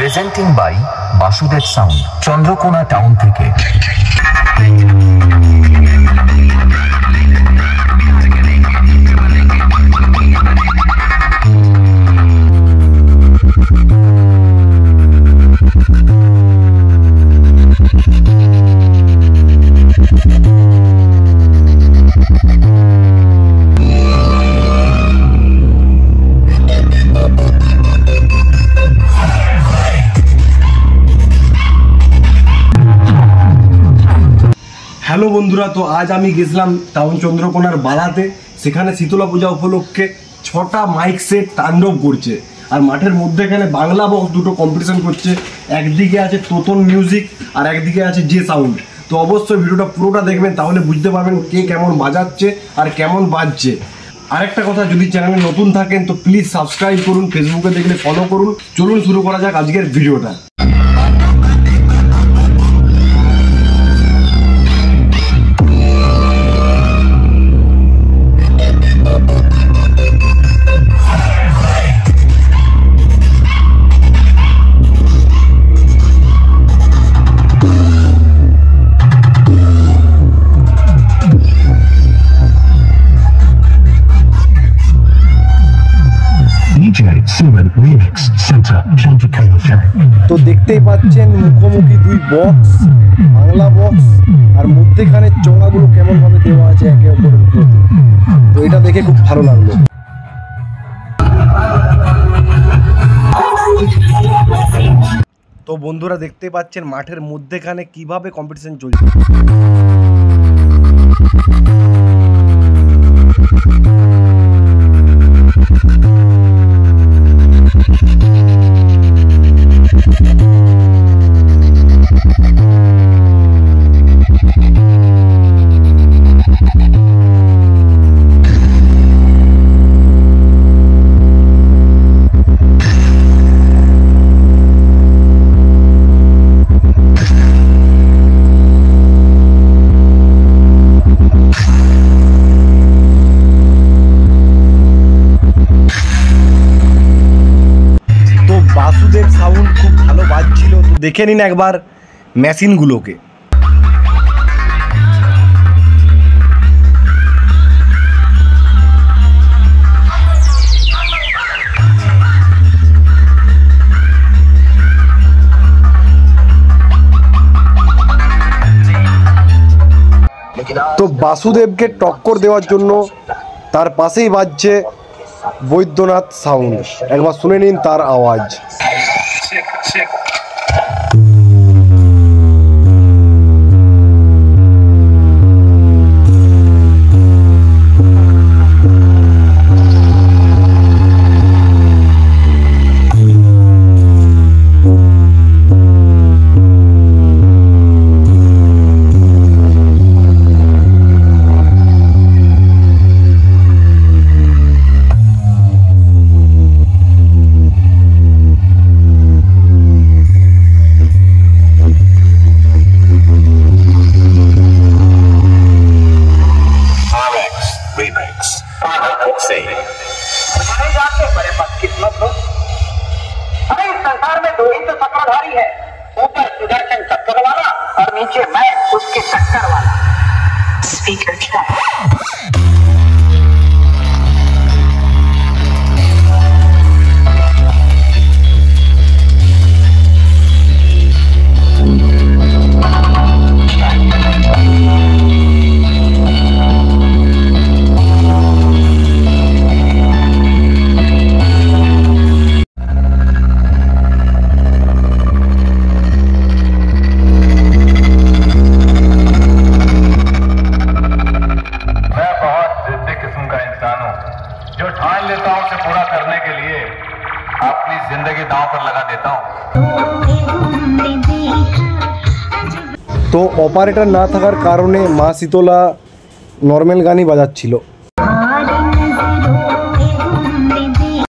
Presenting by Basudeb sound, Chandrakona town থেকে। Hello বন্ধুরা, তো আজ আমি গেছিলাম টাউন চন্দ্রকোনার বালাতে। সেখানে শীতলা পূজা উপলক্ষে 6টা মাইক সেট তাণ্ডব করছে। আর মাঠের মধ্যে এখানে বাংলা বক্স দুটো কম্পিটিশন করছে। একদিকে আছে তোতন মিউজিক আর একদিকে আছে জে সাউন্ড। তো অবশ্যই ভিডিওটা পুরোটা দেখবেন, তাহলে বুঝতে পারবেন কে কেমন বাজাচ্ছে আর কেমন বাজছে। আরেকটা কথা, যদি চ্যানেলে নতুন থাকেন তো প্লিজ সাবস্ক্রাইব করুন, ফেসবুকে দেখলে ফলো করুন। চলুন শুরু করা যাক আজকের ভিডিওটা। তো দেখতেই পাচ্ছেন মুখোমুখি দুই বক্স, বাংলা বক্স, আর মধ্যেখানে চোঙাগুলো কেমন ভাবে দেওয়া আছে একে অপরের প্রতি। তো এটা দেখে খুব ভালো লাগলো। তো বন্ধুরা দেখতে পাচ্ছেন মাঠের মধ্যেখানে কিভাবে কম্পিটিশন চলছে। বাসুদেব সাউন্ড খুব ভালো বাজছিল। দেখে নিন একবার মেশিনগুলোকে। তো বাসুদেবকে টক্কর দেওয়ার জন্য তার পাশেই বাজছে বৈদ্যনাথ সাউন্ড। একবার শুনে নিন তার আওয়াজ। बड़े बदकिस्मत हो। अरे इस संसार में दो ही तो चक्रधारी है, ऊपर सुदर्शन चक्र वाला और नीचे मैं उसके चक्कर वाला। स्पीकर जिंदगी दांव पर लगा देता हूं। তো অপারেটর না থাকার কারণে মা শীতলা নর্মাল গানই বাজাচ্ছিল।